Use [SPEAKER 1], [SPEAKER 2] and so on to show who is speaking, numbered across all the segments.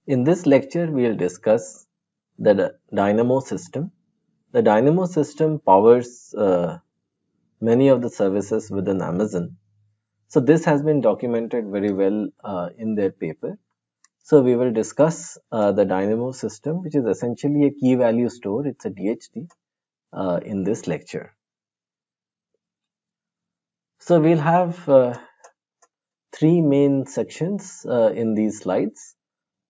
[SPEAKER 1] In this lecture, we will discuss the Dynamo system. The Dynamo system powers many of the services within Amazon. So this has been documented very well in their paper. So we will discuss the Dynamo system, which is essentially a key value store. It's a DHT in this lecture. So we'll have three main sections in these slides.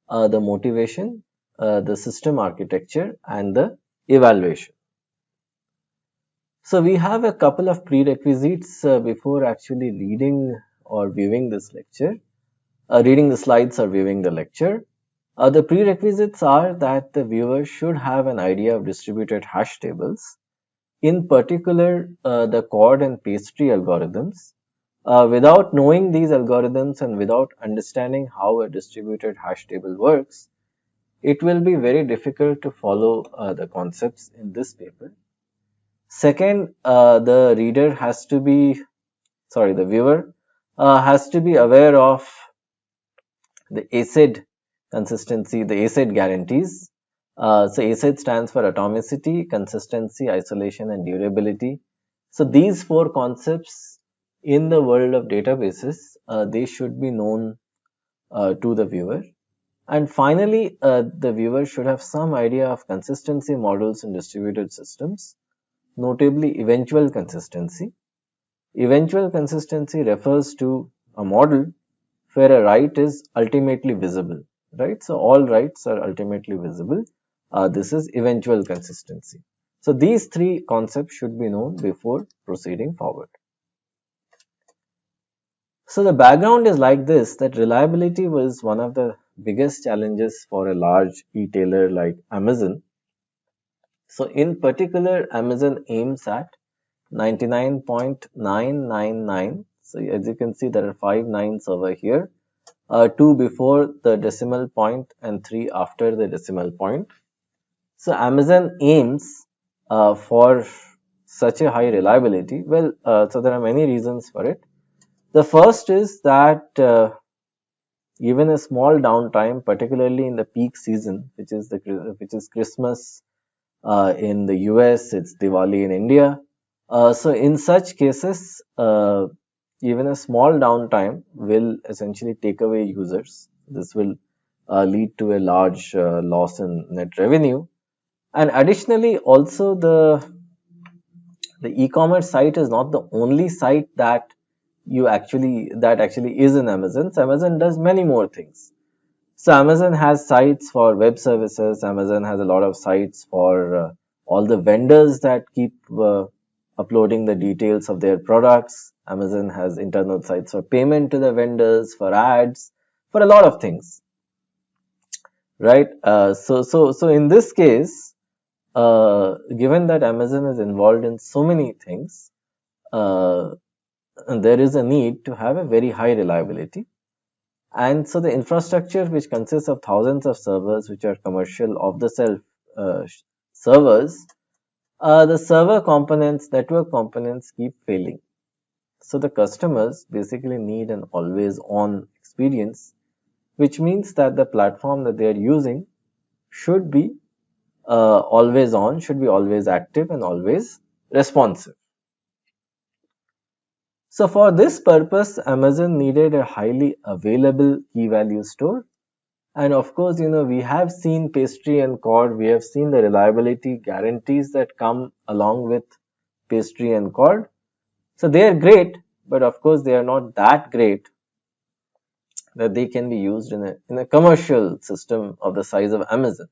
[SPEAKER 1] The motivation, the system architecture, and the evaluation. So we have a couple of prerequisites before actually reading or viewing this lecture, reading the slides or viewing the lecture. The prerequisites are that the viewer should have an idea of distributed hash tables, in particular the chord and pastry algorithms. Without knowing these algorithms and without understanding how a distributed hash table works, it will be very difficult to follow the concepts in this paper. Second, the reader has to be, the viewer has to be aware of the ACID consistency, the ACID guarantees. So ACID stands for atomicity, consistency, isolation, and durability. So these four concepts in the world of databases, they should be known to the viewer. And finally, the viewer should have some idea of consistency models in distributed systems, notably eventual consistency. Eventual consistency refers to a model where a write is ultimately visible, right? So all writes are ultimately visible. This is eventual consistency. So these three concepts should be known before proceeding forward. So the background is like this, that reliability was one of the biggest challenges for a large retailer like Amazon. So in particular, Amazon aims at 99.999. So as you can see, there are 5 nines over here, 2 before the decimal point and 3 after the decimal point. So Amazon aims for such a high reliability. Well, so there are many reasons for it. The first is that even a small downtime, particularly in the peak season, which is Christmas in the US, it's Diwali in India. So in such cases, even a small downtime will essentially take away users. This will lead to a large loss in net revenue. And additionally, also the e-commerce site is not the only site that actually is in Amazon. So Amazon does many more things. So Amazon has sites for web services. Amazon has a lot of sites for all the vendors that keep uploading the details of their products. Amazon has internal sites for payment to the vendors, for ads, for a lot of things, right? So in this case, given that Amazon is involved in so many things, there is a need to have a very high reliability. And so the infrastructure, which consists of thousands of servers, which are commercial off-the-shelf servers, the server components, network components keep failing. So the customers basically need an always-on experience, which means that the platform that they are using should be always on, should be always active and always responsive. So for this purpose, Amazon needed a highly available key value store. And of course, we have seen pastry and chord, we have seen the reliability guarantees that come along with pastry and chord. So they are great, but of course they are not that great that they can be used in a commercial system of the size of Amazon.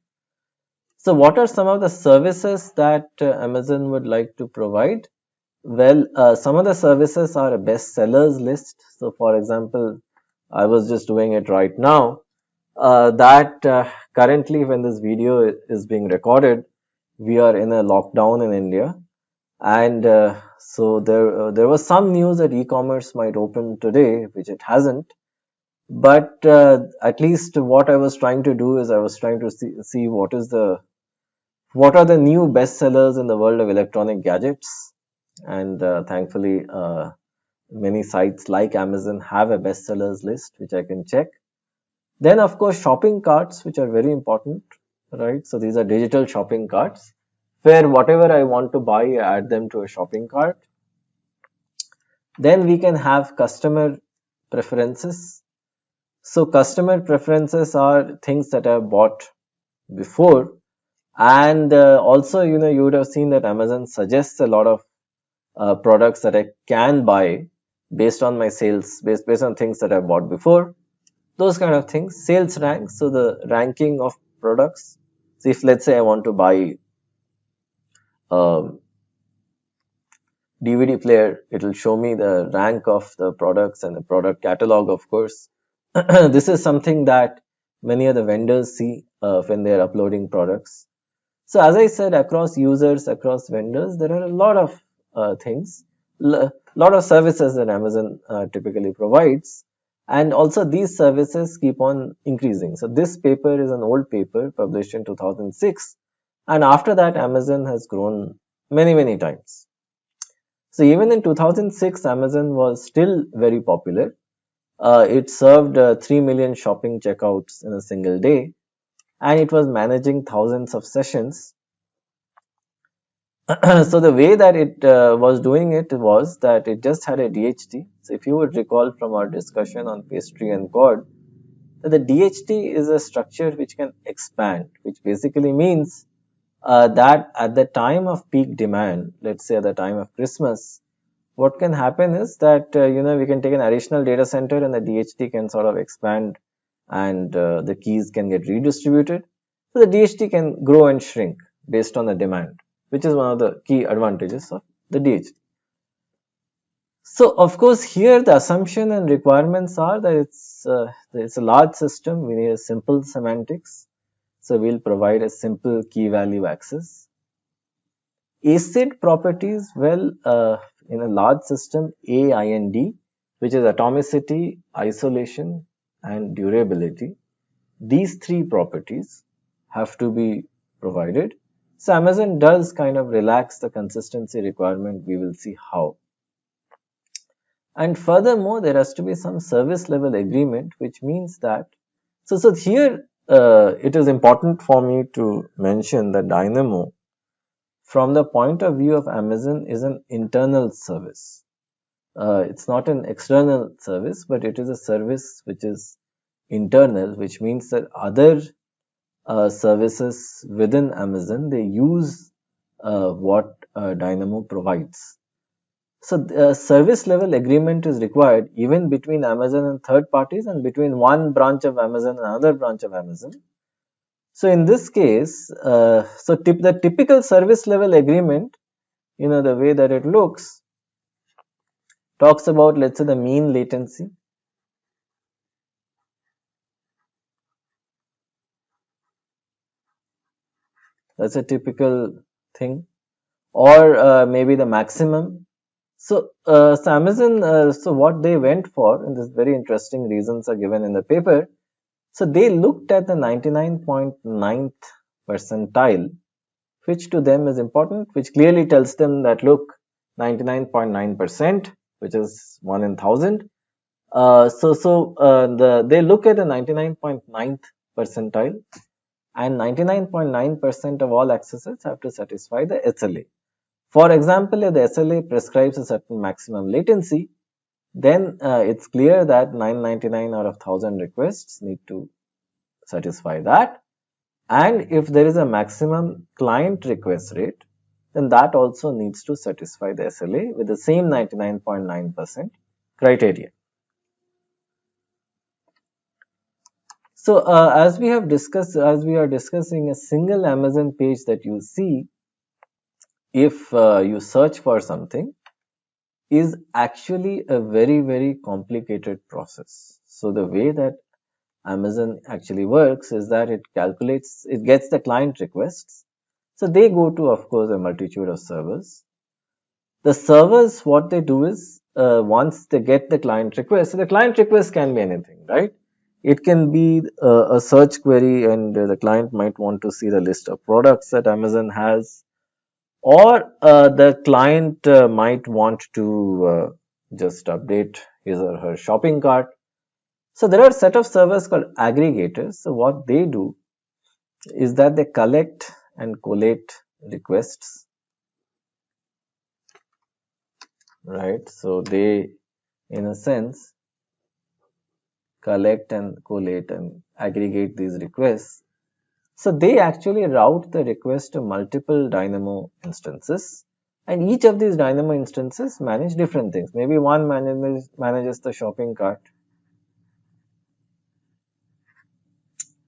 [SPEAKER 1] So what are some of the services that Amazon would like to provide? Well, some of the services are a best sellers list. So for example, I was just doing it right now. That currently when this video is being recorded, we are in a lockdown in India, and so there was some news that e-commerce might open today, which it hasn't. But at least what I was trying to do is I was trying to see what are the new bestsellers in the world of electronic gadgets, and thankfully many sites like Amazon have a bestsellers list which I can check. Then of course shopping carts, which are very important, right? So these are digital shopping carts where whatever I want to buy, I add them to a shopping cart. Then we can have customer preferences. So customer preferences are things that I've bought before, and also you would have seen that Amazon suggests a lot of products that I can buy based on my sales, based on things that I've bought before. Those kind of things. Sales rank, so the ranking of products. So if let's say I want to buy a DVD player, it will show me the rank of the products and the product catalog, of course. This is something that many of the vendors see when they are uploading products. So as I said, across users, across vendors, there are a lot of things, lot of services that Amazon typically provides. And also these services keep on increasing. So this paper is an old paper published in 2006. And after that, Amazon has grown many, many times. So even in 2006, Amazon was still very popular. It served 3 million shopping checkouts in a single day, and it was managing thousands of sessions. So the way that it was doing it was that it just had a DHT. So if you would recall from our discussion on pastry and chord, the DHT is a structure which can expand, which basically means that at the time of peak demand, let's say at the time of Christmas, what can happen is that we can take an additional data center and the DHT can sort of expand, and the keys can get redistributed. So the DHT can grow and shrink based on the demand, which is one of the key advantages of the DHT. So of course here the assumption and requirements are that it's a large system. We need a simple semantics. So we'll provide a simple key value access. ACID properties, well, in a large system, A, I, and D, which is atomicity, isolation, and durability. These three properties have to be provided. So Amazon does kind of relax the consistency requirement. We will see how. And furthermore, there has to be some service level agreement, which means that, so here it is important for me to mention that Dynamo, from the point of view of Amazon, is an internal service. It's not an external service, but it is a service which is internal, which means that other services within Amazon, they use what Dynamo provides. So service level agreement is required even between Amazon and third parties, and between one branch of Amazon and another branch of Amazon. So in this case, the typical service level agreement, the way that it looks, talks about, let's say, the mean latency. That's a typical thing. Or maybe the maximum. So Amazon, so what they went for, and this very interesting reasons are given in the paper. So they looked at the 99.9th percentile, which to them is important, which clearly tells them that, look, 99.9%, which is 1 in 1000. They look at the 99.9th percentile, and 99.9% of all accesses have to satisfy the SLA. For example, if the SLA prescribes a certain maximum latency, then it's clear that 999 out of 1000 requests need to satisfy that. And if there is a maximum client request rate, then that also needs to satisfy the SLA with the same 99.9% criteria. So as we are discussing a single Amazon page that you see, if you search for something, is actually a very, very complicated process. So the way that Amazon actually works is that it gets the client requests. So they go to, of course, a multitude of servers. The servers, what they do is, once they get the client request, so the client request can be anything, right? It can be a search query, and the client might want to see the list of products that Amazon has. Or the client might want to just update his or her shopping cart. So there are a set of servers called aggregators. So what they do is that they collect and collate requests, right? So they, in a sense, collect and collate and aggregate these requests. So they actually route the request to multiple Dynamo instances, and each of these Dynamo instances manage different things. Maybe one manages the shopping cart.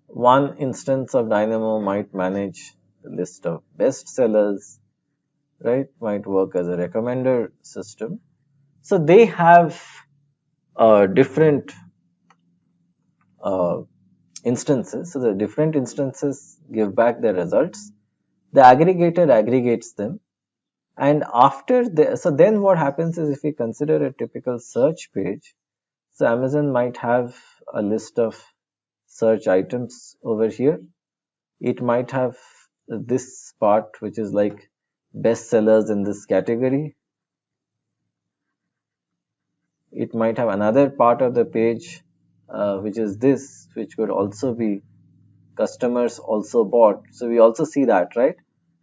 [SPEAKER 1] One instance of Dynamo might manage the list of best sellers, right? Might work as a recommender system. So they have different uh, instances. So the different instances give back their results. The aggregator aggregates them. And after so then what happens is, if we consider a typical search page, so Amazon might have a list of search items over here. It might have this part which is like best sellers in this category. It might have another part of the page which is this, which could also be customers also bought. So we also see that, right?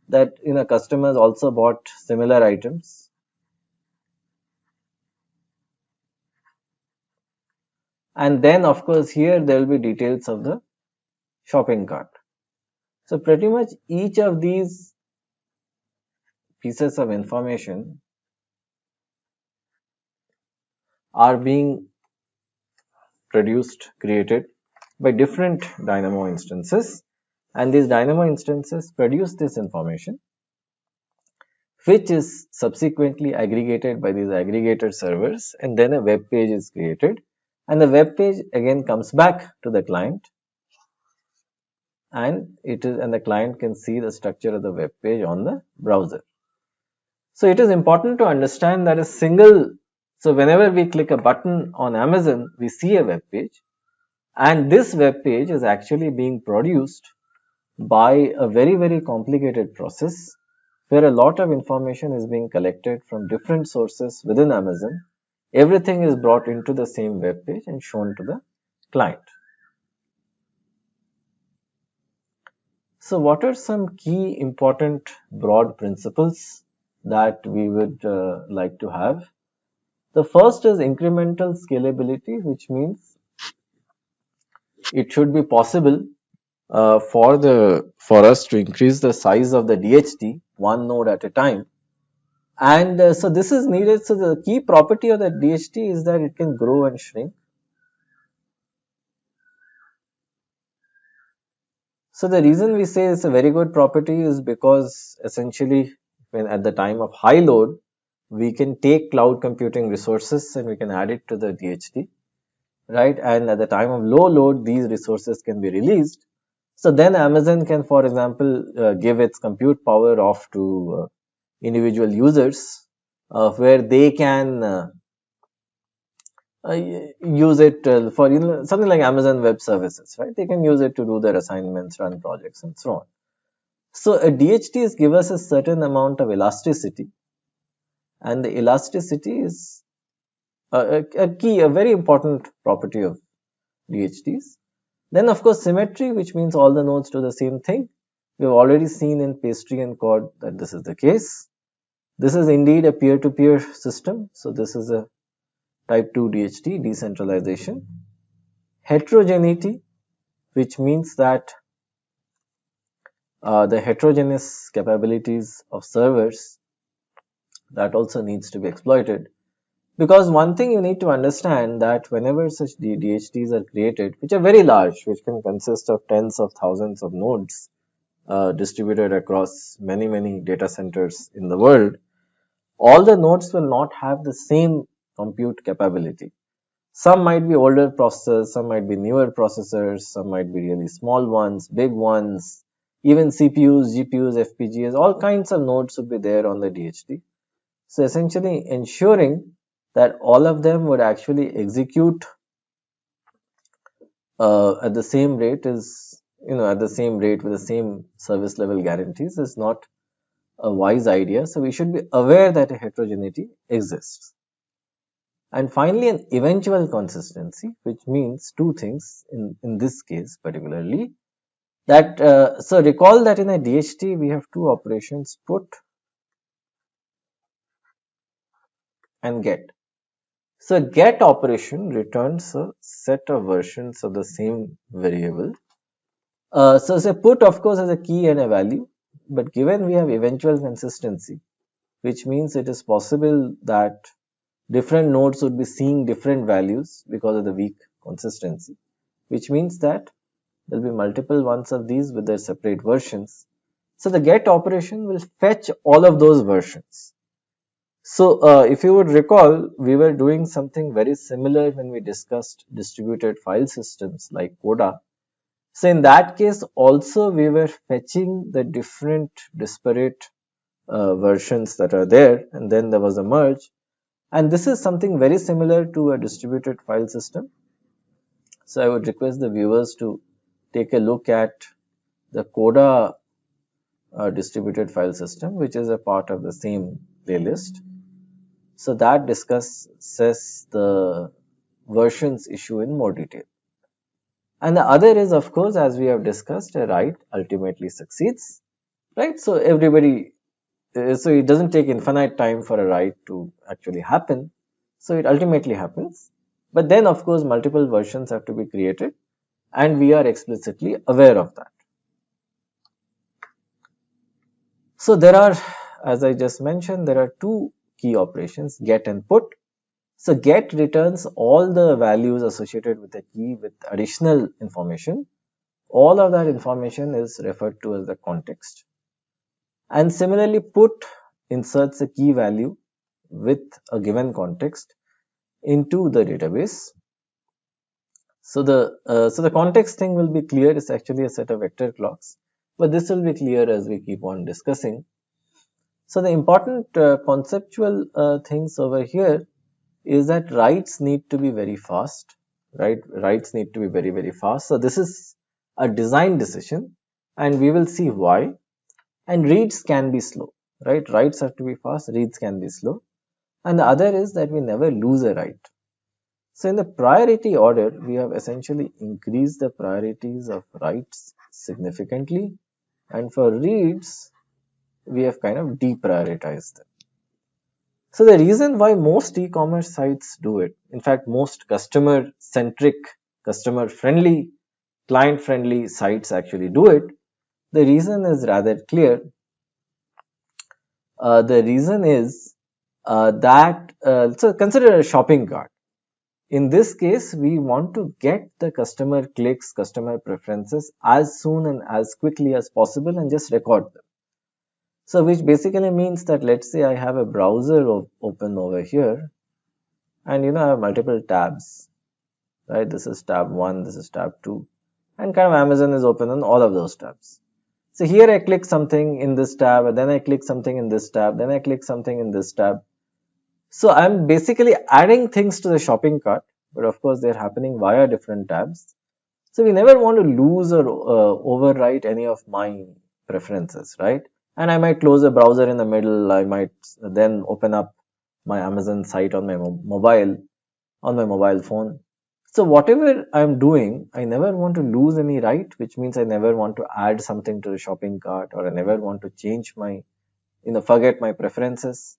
[SPEAKER 1] That customers also bought similar items. And then of course here there will be details of the shopping cart. So pretty much each of these pieces of information are being produced, created by different Dynamo instances, and these Dynamo instances produce this information, which is subsequently aggregated by these aggregator servers, and then a web page is created, and the web page again comes back to the client, and the client can see the structure of the web page on the browser. So it is important to understand that so whenever we click a button on Amazon, we see a web page, and this web page is actually being produced by a very, very complicated process where a lot of information is being collected from different sources within Amazon. Everything is brought into the same web page and shown to the client. So what are some key important broad principles that we would like to have? The first is incremental scalability, which means it should be possible for us to increase the size of the DHT one node at a time. And so this is needed. So the key property of the DHT is that it can grow and shrink. So the reason we say it's a very good property is because essentially when at the time of high load, we can take cloud computing resources and we can add it to the DHT, right? And at the time of low load, these resources can be released. So then Amazon can, for example, give its compute power off to individual users where they can use it for something like Amazon Web Services, right? They can use it to do their assignments, run projects, and so on. So a DHT gives us a certain amount of elasticity, and the elasticity is a very important property of DHTs. Then of course symmetry, which means all the nodes do the same thing. We have already seen in pastry and code that this is the case. This is indeed a peer-to-peer system. So this is a type 2 DHT, decentralization. Heterogeneity, which means that the heterogeneous capabilities of servers, that also needs to be exploited. Because one thing you need to understand that whenever such DHTs are created, which are very large, which can consist of tens of thousands of nodes distributed across many, many data centers in the world, all the nodes will not have the same compute capability. Some might be older processors, some might be newer processors, some might be really small ones, big ones, even CPUs, GPUs, FPGAs, all kinds of nodes would be there on the DHT. So essentially ensuring that all of them would actually execute at the same rate at the same rate with the same service level guarantees is not a wise idea. So we should be aware that a heterogeneity exists. And finally, an eventual consistency, which means two things in this case particularly. That so recall that in a DHT we have two operations, put and get. So get operation returns a set of versions of the same variable. So say put of course has a key and a value, but given we have eventual consistency, which means it is possible that different nodes would be seeing different values because of the weak consistency, which means that there will be multiple ones of these with their separate versions. So the get operation will fetch all of those versions. So if you would recall, we were doing something very similar when we discussed distributed file systems like Coda. So in that case also we were fetching the different disparate versions that are there, and then there was a merge. And this is something very similar to a distributed file system. So I would request the viewers to take a look at the Coda distributed file system, which is a part of the same playlist. So that discusses the versions issue in more detail. And the other is, of course, as we have discussed, a write ultimately succeeds, right? So everybody, so it doesn't take infinite time for a write to actually happen. So it ultimately happens. But then, of course, multiple versions have to be created, and we are explicitly aware of that. So there are, as I just mentioned, there are two key operations, get and put. So get returns all the values associated with the key with additional information. All of that information is referred to as the context. And similarly, put inserts a key value with a given context into the database. So the context thing will be clear. It's actually a set of vector clocks, but this will be clear as we keep on discussing. So the important conceptual things over here is that writes need to be very fast, right? Writes need to be very, very fast. So this is a design decision, and we will see why. And reads can be slow, right? Writes have to be fast, reads can be slow. And the other is that we never lose a write. So in the priority order, we have essentially increased the priorities of writes significantly, and for reads, we have kind of deprioritized them. So the reason why most e-commerce sites do it, in fact, most customer-centric, customer-friendly, client-friendly sites actually do it, the reason is rather clear. The reason is so consider a shopping cart. In this case, we want to get the customer clicks, customer preferences as soon and as quickly as possible and just record them. So which basically means that let's say I have a browser open over here, and I have multiple tabs, right? This is tab 1, this is tab 2, and kind of Amazon is open on all of those tabs. So here I click something in this tab, and then I click something in this tab, then I click something in this tab. So I'm basically adding things to the shopping cart, but of course they're happening via different tabs. So we never want to lose or overwrite any of my preferences, right? And I might close a browser in the middle. I might then open up my Amazon site on my mobile phone. So whatever I'm doing, I never want to lose any write, which means I never want to add something to the shopping cart, or I never want to change forget my preferences.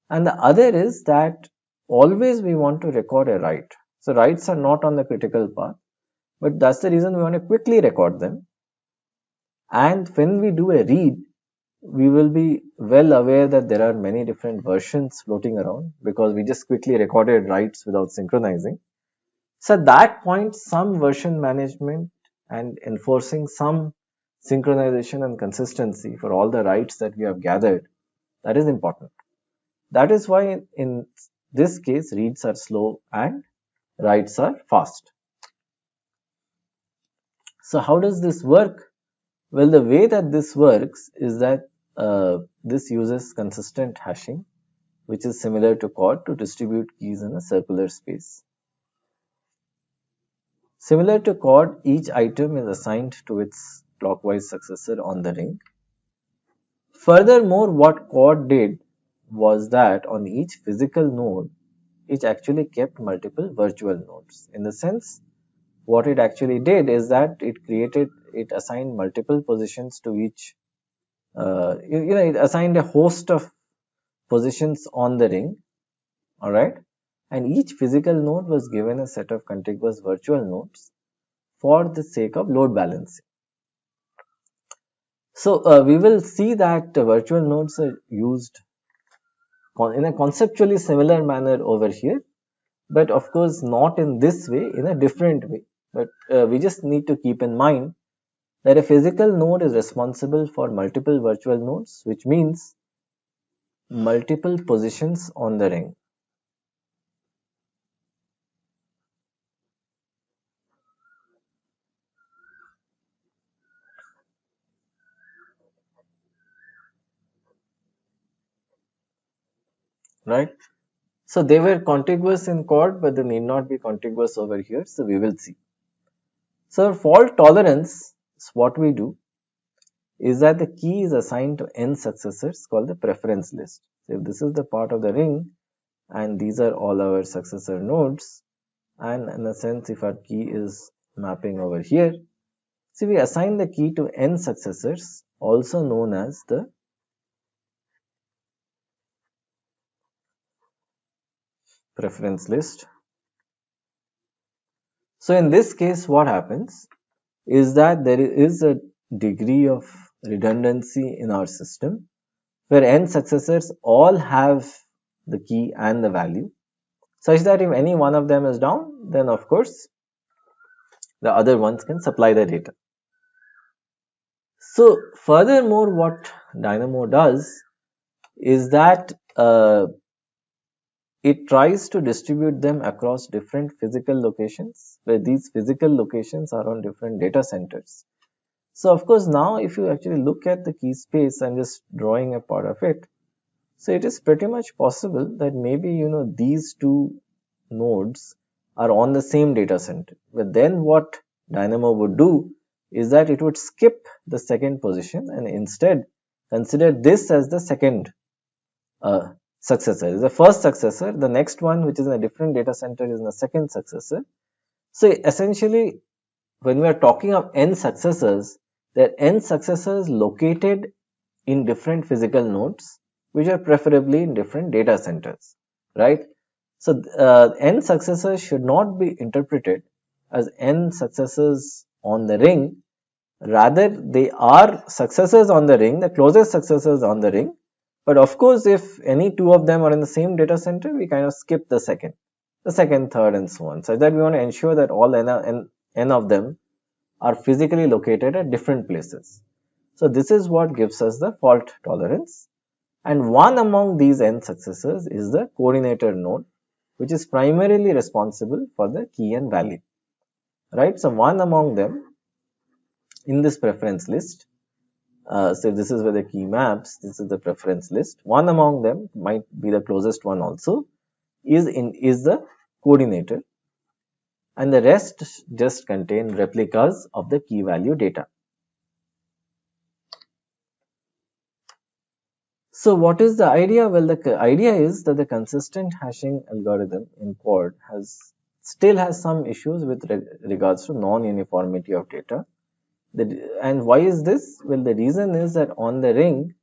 [SPEAKER 1] And the other is that always we want to record a write. So writes are not on the critical path, but that's the reason we want to quickly record them. And when we do a read, we will be well aware that there are many different versions floating around because we just quickly recorded writes without synchronizing. So at that point, some version management and enforcing some synchronization and consistency for all the writes that we have gathered, that is important. That is why in this case, reads are slow and writes are fast. So how does this work? Well, the way that this works is that this uses consistent hashing, which is similar to CORD to distribute keys in a circular space. Similar to CORD, each item is assigned to its clockwise successor on the ring. Furthermore, what CORD did was that on each physical node, it actually kept multiple virtual nodes. In the sense, what it actually did is that it assigned multiple positions to each, it assigned a host of positions on the ring, alright, and each physical node was given a set of contiguous virtual nodes for the sake of load balancing. So, we will see that virtual nodes are used in a conceptually similar manner over here, but of course not in this way, in a different way. But we just need to keep in mind that a physical node is responsible for multiple virtual nodes, which means multiple positions on the ring. Right? So they were contiguous in chord, but they need not be contiguous over here. So we will see. So fault tolerance, what we do is that the key is assigned to n successors called the preference list. So if this is the part of the ring and these are all our successor nodes, and in a sense if our key is mapping over here, so we assign the key to n successors, also known as the preference list. So in this case, what happens is that there is a degree of redundancy in our system where n successors all have the key and the value, such that if any one of them is down, then of course the other ones can supply the data. So furthermore, what Dynamo does is that it tries to distribute them across different physical locations, where these physical locations are on different data centers. So of course now if you actually look at the key space, I'm just drawing a part of it. So it is pretty much possible that maybe these two nodes are on the same data center. But then what Dynamo would do is that it would skip the second position and instead consider this as the second successor. The first successor, the next one which is in a different data center is in the second successor. So essentially when we are talking of n successors, there are n successors located in different physical nodes which are preferably in different data centers, right? So n successors should not be interpreted as n successors on the ring, rather they are successors on the ring, the closest successors on the ring. But of course if any two of them are in the same data center, we kind of skip the second, third and so on, so that we want to ensure that all n of them are physically located at different places. So this is what gives us the fault tolerance. And one among these n successors is the coordinator node, which is primarily responsible for the key and value, right? So one among them in this preference list, so this is where the key maps, this is the preference list, one among them might be the closest one also, is the coordinator, and the rest just contain replicas of the key value data. So what is the idea? Well, the idea is that the consistent hashing algorithm in Quad still has some issues with regards to non-uniformity of data. And why is this? Well, the reason is that on the ring,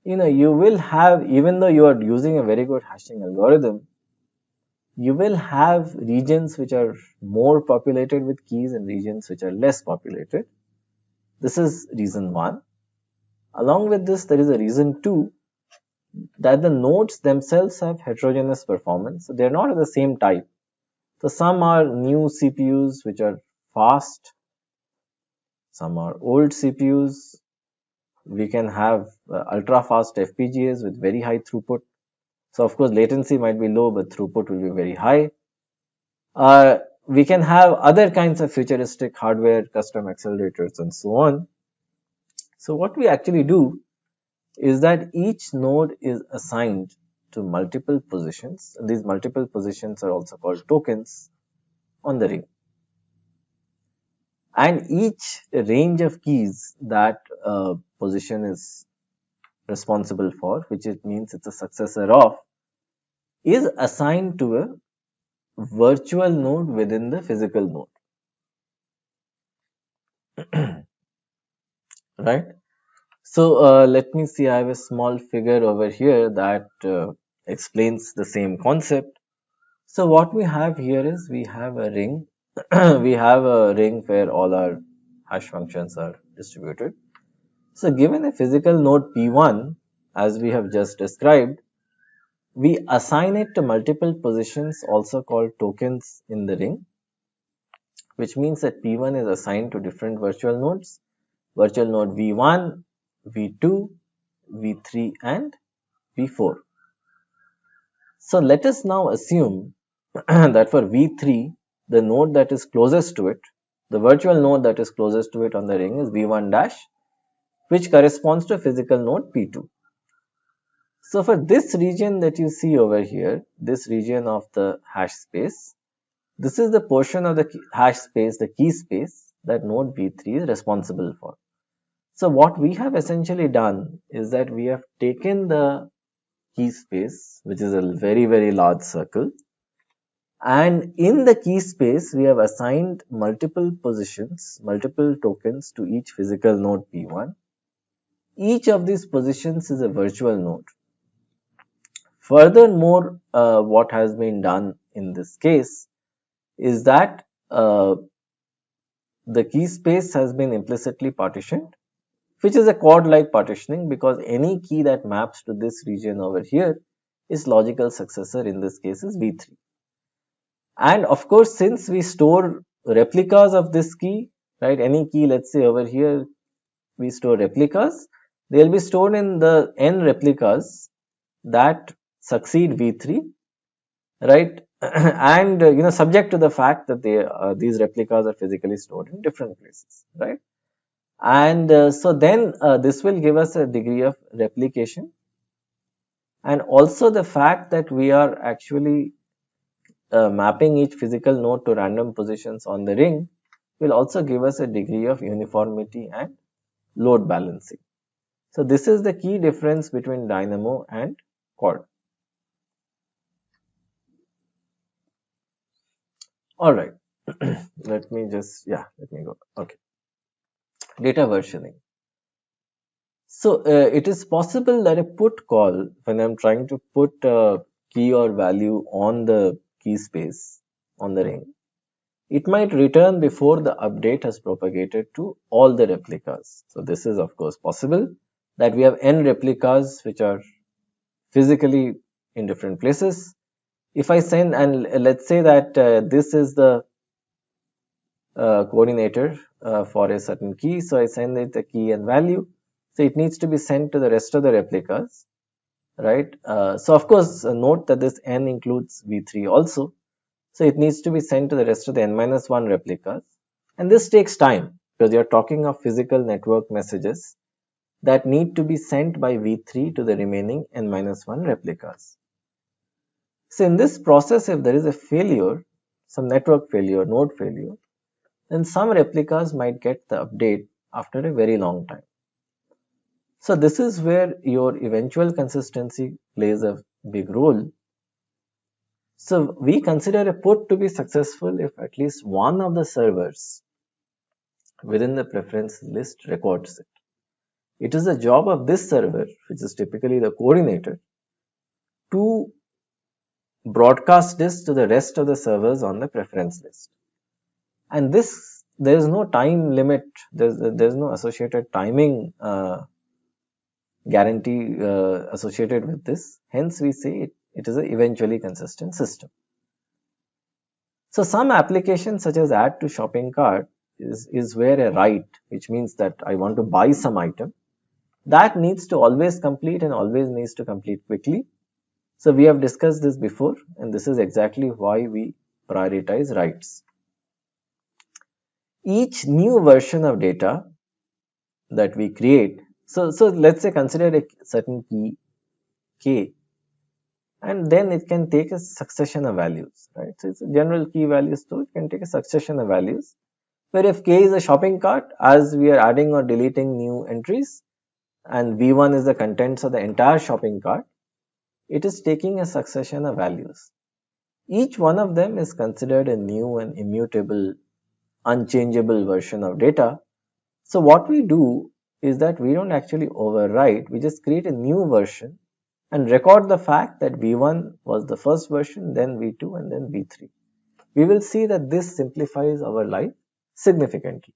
[SPEAKER 1] you will have, even though you are using a very good hashing algorithm, you will have regions which are more populated with keys and regions which are less populated. This is reason one. Along with this, there is a reason two, that the nodes themselves have heterogeneous performance. So they are not of the same type. So some are new CPUs which are fast, some are old CPUs. We can have ultra fast FPGAs with very high throughput. So of course latency might be low, but throughput will be very high. We can have other kinds of futuristic hardware, custom accelerators and so on. So what we actually do is that each node is assigned to multiple positions. These multiple positions are also called tokens on the ring. And each range of keys that position is responsible for, which it means it's a successor of, is assigned to a virtual node within the physical node. Right? So let me see, I have a small figure over here that explains the same concept. So what we have here is we have a ring. We have a ring where all our hash functions are distributed. So given a physical node P1, as we have just described, we assign it to multiple positions, also called tokens in the ring, which means that P1 is assigned to different virtual nodes, virtual node V1, V2, V3 and V4. So let us now assume that for V3, the node that is closest to it, the virtual node that is closest to it on the ring is V1 dash, which corresponds to a physical node P2. So for this region that you see over here, this region of the hash space, this is the portion of the hash space, the key space that node V3 is responsible for. So what we have essentially done is that we have taken the key space, which is a very large circle, and in the key space we have assigned multiple positions, multiple tokens to each physical node P1. Each of these positions is a virtual node. Furthermore, what has been done in this case is that the key space has been implicitly partitioned, which is a chord-like partitioning, because any key that maps to this region over here is logical successor, in this case is V3. And of course, since we store replicas of this key, right, any key, let's say over here we store replicas, they will be stored in the n replicas that succeed V3, right, and subject to the fact that these replicas are physically stored in different places, right. And so then this will give us a degree of replication, and also the fact that we are actually mapping each physical node to random positions on the ring will also give us a degree of uniformity and load balancing. So this is the key difference between Dynamo and Quorum. All right. let me go. Okay. Data versioning. So it is possible that a put call, when I'm trying to put a key or value on the key space on the ring, it might return before the update has propagated to all the replicas. So this is of course possible, that we have n replicas which are physically in different places. If I send, and let's say that this is the coordinator for a certain key, so I send it the key and value, so it needs to be sent to the rest of the replicas, right. So of course note that this n includes V3 also, so it needs to be sent to the rest of the n-1 replicas, and this takes time because you are talking of physical network messages that need to be sent by V3 to the remaining n-1 replicas. So in this process, if there is a failure, some network failure, node failure, then some replicas might get the update after a very long time. So this is where your eventual consistency plays a big role. So we consider a put to be successful if at least one of the servers within the preference list records it. It is the job of this server, which is typically the coordinator, to broadcast this to the rest of the servers on the preference list. And this, there is no time limit, there's no associated timing guarantee associated with this. Hence we say it is an eventually consistent system. So some applications such as add to shopping cart is where a write, which means that I want to buy some item, that needs to always complete and always needs to complete quickly. So we have discussed this before, and this is exactly why we prioritize writes. Each new version of data that we create, so let's say consider a certain key k, and then it can take a succession of values, right? So it's a general key values, so it can take a succession of values, where if k is a shopping cart, as we are adding or deleting new entries, and v1 is the contents of the entire shopping cart, it is taking a succession of values. Each one of them is considered a new and immutable, unchangeable version of data. So what we do is that we don't actually overwrite, we just create a new version and record the fact that V1 was the first version, then V2 and then V3. We will see that this simplifies our life significantly.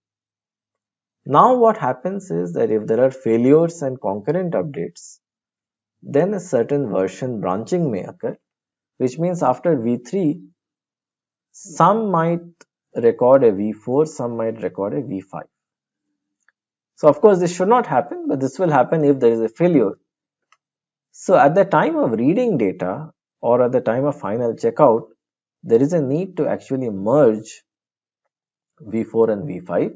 [SPEAKER 1] Now what happens is that if there are failures and concurrent updates, then a certain version branching may occur, which means after V3, some might record a V4, some might record a V5. So of course this should not happen, but this will happen if there is a failure. So at the time of reading data or at the time of final checkout, there is a need to actually merge V4 and V5,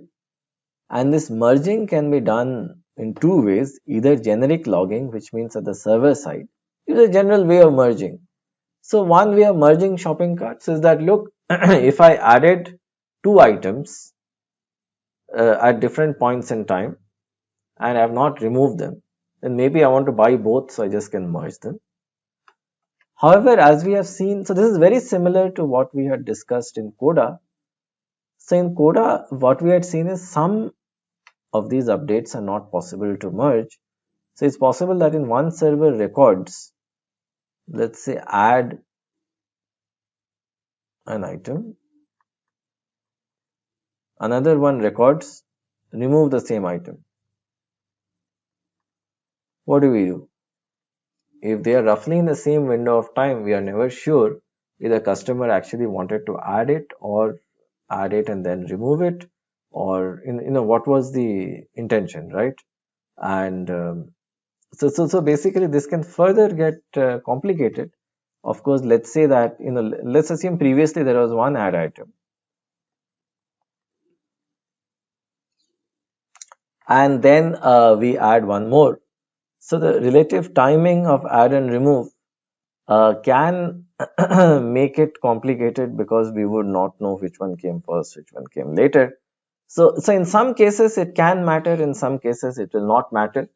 [SPEAKER 1] and this merging can be done in two ways, either generic logging, which means at the server side. It is a general way of merging. So one way of merging shopping carts is that, look, if I added two items at different points in time and I have not removed them, then maybe I want to buy both, so I just can merge them. However, as we have seen, so this is very similar to what we had discussed in Coda. So in Coda, what we had seen is some of these updates are not possible to merge. So it's possible that in one server records, let's say add an item, another one records remove the same item. What do we do? If they are roughly in the same window of time, we are never sure if the customer actually wanted to add it or add it and then remove it, or what was the intention, right? And so basically this can further get complicated. Of course, let's say that let's assume previously there was one add item, and then we add one more. So the relative timing of add and remove can make it complicated because we would not know which one came first, which one came later. So in some cases it can matter, in some cases it will not matter.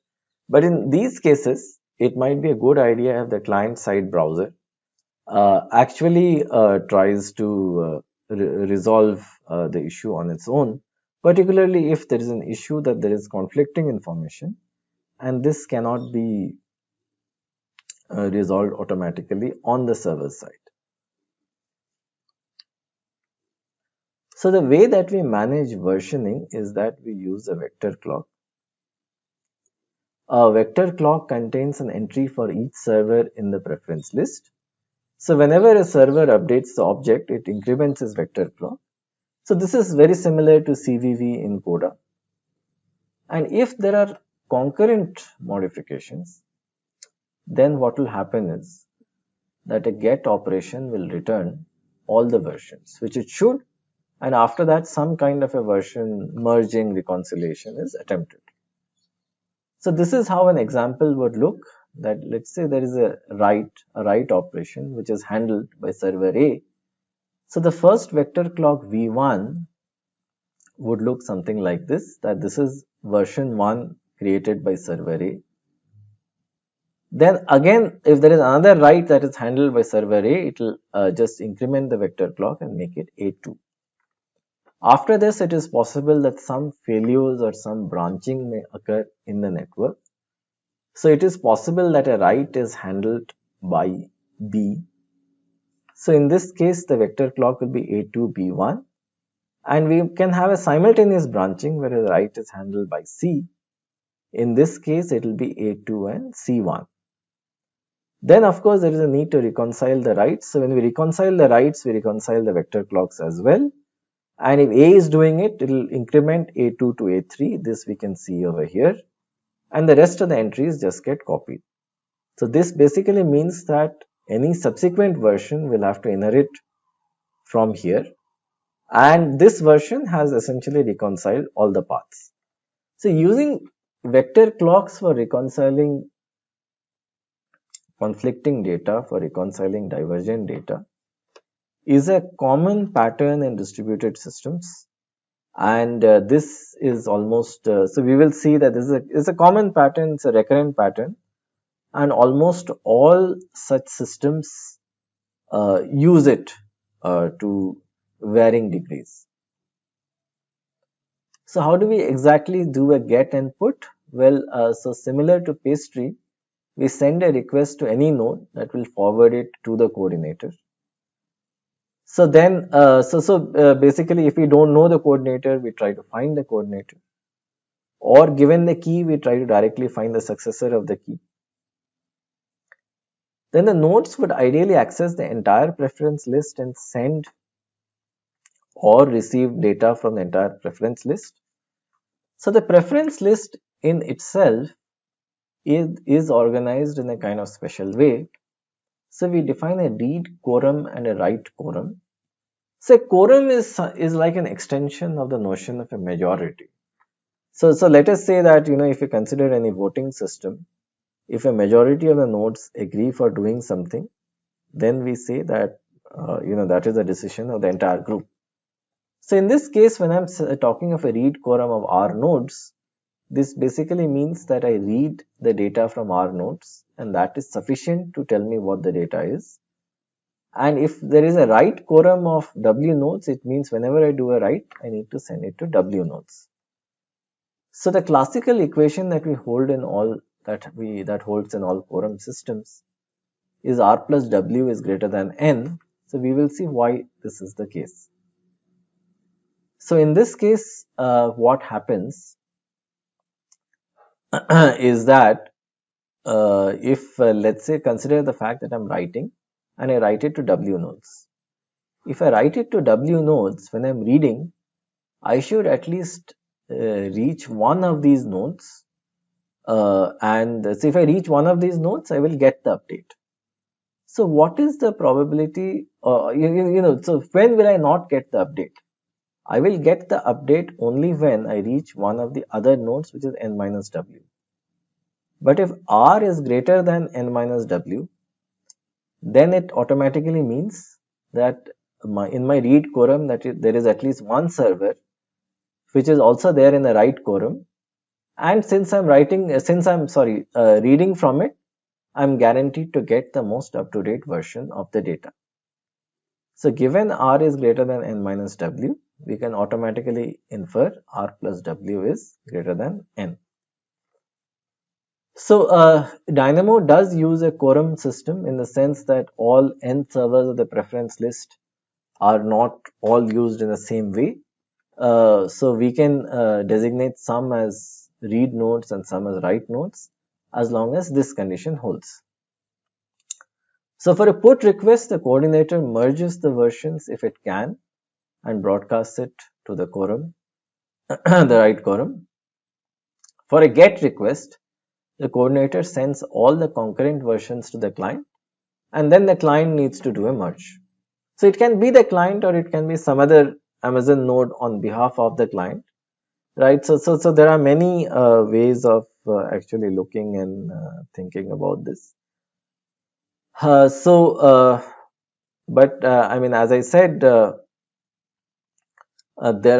[SPEAKER 1] But in these cases, it might be a good idea if the client-side browser actually tries to resolve the issue on its own, particularly if there is an issue that there is conflicting information and this cannot be resolved automatically on the server side. So the way that we manage versioning is that we use a vector clock. A vector clock contains an entry for each server in the preference list. So whenever a server updates the object, it increments its vector clock. So this is very similar to CVV in Coda. And if there are concurrent modifications, then what will happen is that a get operation will return all the versions, which it should, and after that some kind of a version merging reconciliation is attempted. So this is how an example would look, that let's say there is a write operation which is handled by server A. So the first vector clock V1 would look something like this, that this is version 1 created by server A. Then again, if there is another write that is handled by server A, it will just increment the vector clock and make it A2. After this, it is possible that some failures or some branching may occur in the network. So it is possible that a write is handled by B. So in this case, the vector clock will be A2, B1. And we can have a simultaneous branching where a write is handled by C. In this case, it will be A2 and C1. Then of course, there is a need to reconcile the writes. So when we reconcile the writes, we reconcile the vector clocks as well. And if A is doing it, it will increment A2 to A3. This we can see over here. And the rest of the entries just get copied. So this basically means that any subsequent version will have to inherit from here. And this version has essentially reconciled all the paths. So using vector clocks for reconciling conflicting data, for reconciling divergent data, is a common pattern in distributed systems. And this is almost, so we will see that this is a common pattern, it's a recurrent pattern. and almost all such systems use it to varying degrees. So how do we exactly do a get and put? Well, so similar to pastry, we send a request to any node that will forward it to the coordinator. So then, basically, if we don't know the coordinator, we try to find the coordinator. Or given the key, we try to directly find the successor of the key. Then the nodes would ideally access the entire preference list and send or receive data from the entire preference list. So the preference list in itself is organized in a kind of special way. So we define a read quorum and a write quorum. So a quorum is like an extension of the notion of a majority. So let us say that, if you consider any voting system, if a majority of the nodes agree for doing something, then we say that, that is a decision of the entire group. So in this case, when I'm talking of a read quorum of R nodes, this basically means that I read the data from R nodes, and that is sufficient to tell me what the data is. And if there is a write quorum of W nodes, it means whenever I do a write, I need to send it to W nodes. So the classical equation that we hold in all that holds in all quorum systems is R plus W is greater than N. So we will see why this is the case. So in this case, what happens is that if let's say consider the fact that I'm writing and I write it to W nodes. If I write it to W nodes, when I'm reading, I should at least reach one of these nodes. And so if I reach one of these nodes, I will get the update. So what is the probability, so when will I not get the update? I will get the update only when I reach one of the other nodes, which is n minus w. But if R is greater than n minus w, then it automatically means that in my read quorum there is at least one server which is also there in the write quorum, and since I'm reading from it, I'm guaranteed to get the most up-to-date version of the data. So given R is greater than n minus w, we can automatically infer R plus w is greater than n. So Dynamo does use a quorum system in the sense that all n servers of the preference list are not all used in the same way. So we can designate some as read nodes and some as write nodes as long as this condition holds. So for a put request, the coordinator merges the versions if it can and broadcasts it to the quorum, the write quorum. For a get request, the coordinator sends all the concurrent versions to the client, and then the client needs to do a merge. So it can be the client or it can be some other Amazon node on behalf of the client, right? So there are many ways of actually looking and thinking about this. But I mean, as I said, there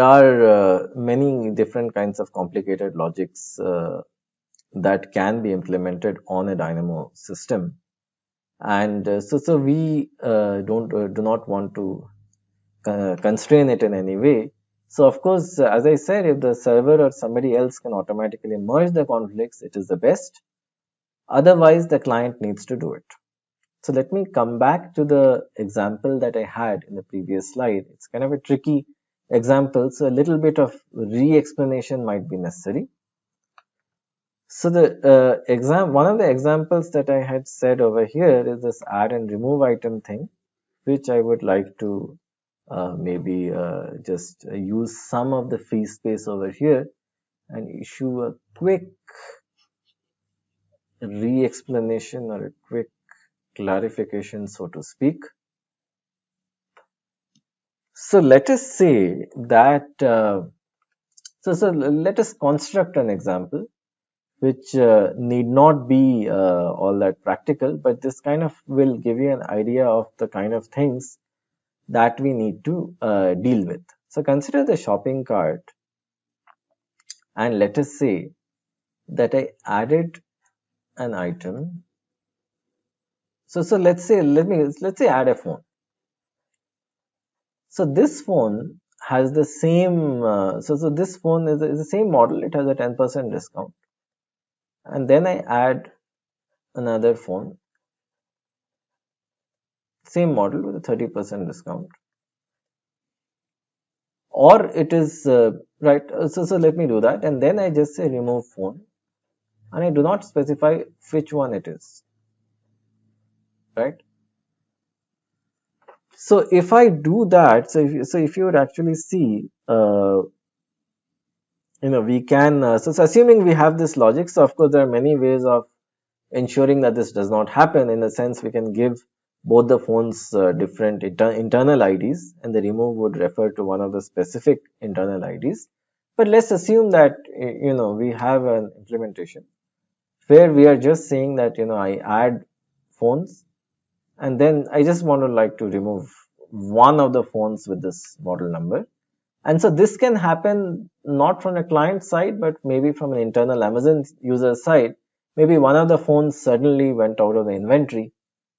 [SPEAKER 1] are many different kinds of complicated logics that can be implemented on a Dynamo system, and so we do not want to constrain it in any way. So of course, as I said, if the server or somebody else can automatically merge the conflicts, it is the best. Otherwise, the client needs to do it. So let me come back to the example that I had in the previous slide. It's kind of a tricky example, so a little bit of re-explanation might be necessary. So the one of the examples that I had said over here is this add and remove item thing, which I would like to maybe just use some of the free space over here and issue a quick re-explanation or a quick clarification, so to speak. So let us say that, so let us construct an example which need not be all that practical, but this kind of will give you an idea of the kind of things that we need to deal with. So consider the shopping cart, and let us say that I added an item So let's say add a phone. So this phone has the same, so this phone is the same model, it has a 10% discount. And then I add another phone, same model with a 30% discount. Or it is, right, so let me do that. And then I just say remove phone. And I do not specify which one it is, right? So if I do that, so if you would actually see, we can, so assuming we have this logic, so of course there are many ways of ensuring that this does not happen. In a sense, we can give both the phones different internal IDs, and the remove would refer to one of the specific internal IDs. But let's assume that, we have an implementation where we are just saying that, I add phones, and then I just want to like to remove one of the phones with this model number. And so this can happen not from a client side, but maybe from an internal Amazon user side. Maybe one of the phones suddenly went out of the inventory.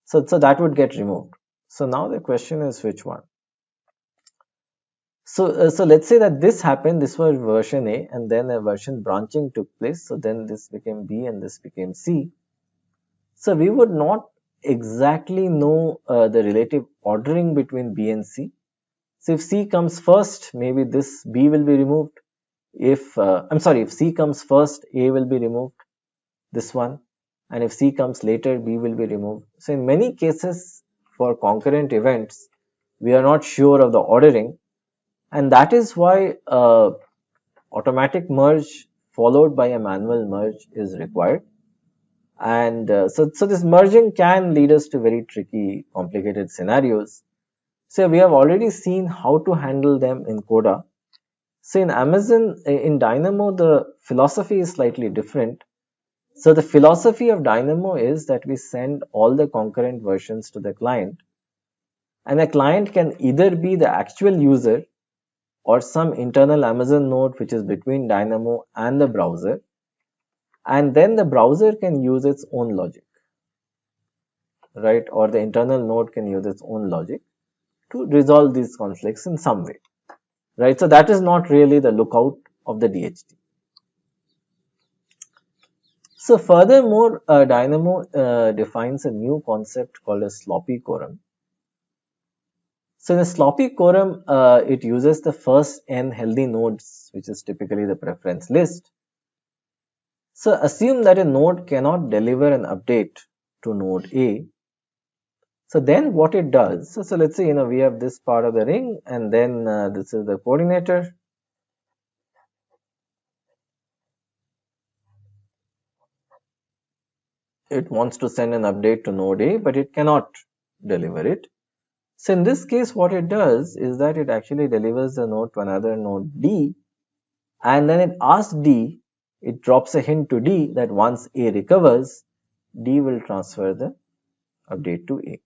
[SPEAKER 1] So that would get removed. So now the question is which one? So let's say that this happened, this was version A, and then a version branching took place. So then this became B and this became C. So we would not exactly know the relative ordering between B and C. So if C comes first, maybe this B will be removed. If C comes first, A will be removed, this one. And if C comes later, B will be removed. So in many cases for concurrent events, we are not sure of the ordering. And that is why automatic merge followed by a manual merge is required. And so this merging can lead us to very tricky, complicated scenarios. So we have already seen how to handle them in Coda. So in Amazon, in Dynamo, the philosophy is slightly different. So the philosophy of Dynamo is that we send all the concurrent versions to the client, and the client can either be the actual user or some internal Amazon node which is between Dynamo and the browser, and then the browser can use its own logic, right? Or the internal node can use its own logic to resolve these conflicts in some way, right? So that is not really the lookout of the DHT. So furthermore, Dynamo defines a new concept called a sloppy quorum. So in a sloppy quorum, it uses the first n healthy nodes, which is typically the preference list. So assume that a node cannot deliver an update to node A. So then what it does, so let's say, we have this part of the ring, and then this is the coordinator. It wants to send an update to node A, but it cannot deliver it. So in this case, what it does is that it actually delivers the node to another node D, and then it asks D, it drops a hint to D that once A recovers, D will transfer the update to A.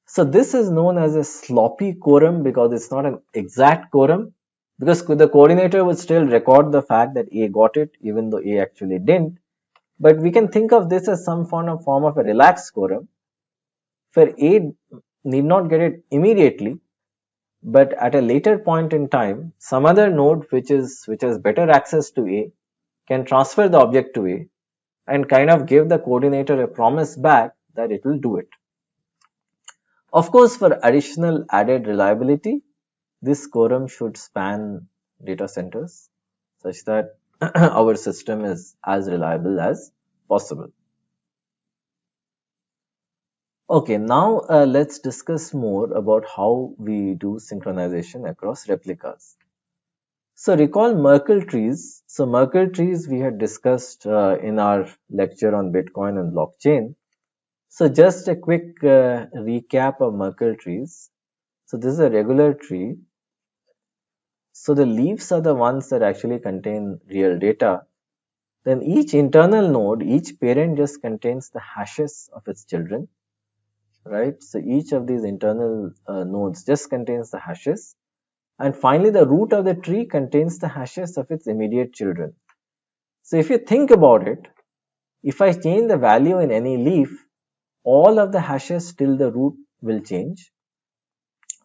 [SPEAKER 1] So this is known as a sloppy quorum because it's not an exact quorum, because the coordinator would still record the fact that A got it even though A actually didn't. But we can think of this as some form of a relaxed quorum where A need not get it immediately, but at a later point in time, some other node which has better access to A can transfer the object to A and kind of give the coordinator a promise back that it will do it. Of course, for additional added reliability, this quorum should span data centers such that our system is as reliable as possible. Okay, now let's discuss more about how we do synchronization across replicas. So recall Merkle trees. So Merkle trees we had discussed in our lecture on Bitcoin and blockchain. So just a quick recap of Merkle trees. So this is a regular tree. So the leaves are the ones that actually contain real data. Then each internal node, each parent just contains the hashes of its children, right? So each of these internal nodes just contains the hashes. And finally, the root of the tree contains the hashes of its immediate children. So if you think about it, if I change the value in any leaf, all of the hashes till the root will change.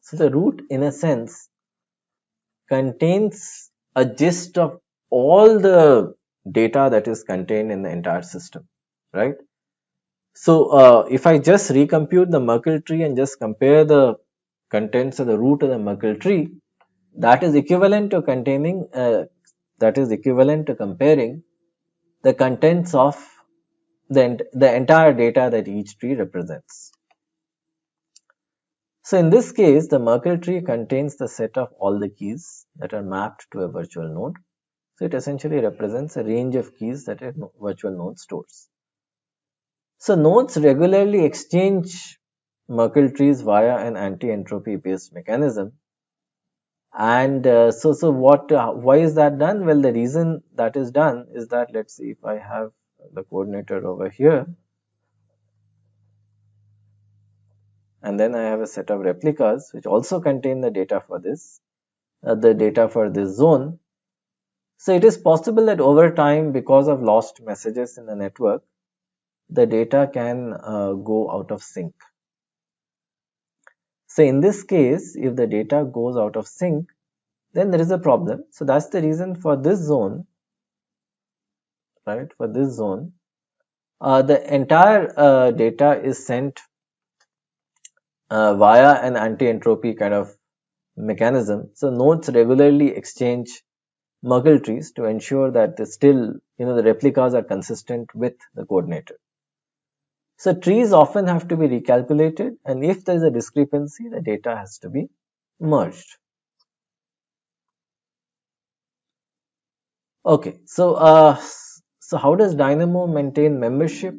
[SPEAKER 1] So the root, in a sense, contains a gist of all the data that is contained in the entire system, right? So if I just recompute the Merkle tree and just compare the contents of the root of the Merkle tree, that is equivalent to comparing the contents of the entire data that each tree represents. So in this case, the Merkle tree contains the set of all the keys that are mapped to a virtual node. So it essentially represents a range of keys that a virtual node stores. So nodes regularly exchange Merkle trees via an anti-entropy based mechanism. And why is that done? Well, the reason that is done is that, let's see if I have the coordinator over here, and then I have a set of replicas which also contain the data for this, zone. So it is possible that over time, because of lost messages in the network, the data can go out of sync. So in this case, if the data goes out of sync, then there is a problem. So that's the reason for this zone, right? For this zone, the entire data is sent via an anti-entropy kind of mechanism. So nodes regularly exchange Merkle trees to ensure that the replicas are consistent with the coordinator. So trees often have to be recalculated, and if there is a discrepancy, the data has to be merged. Okay, so how does Dynamo maintain membership?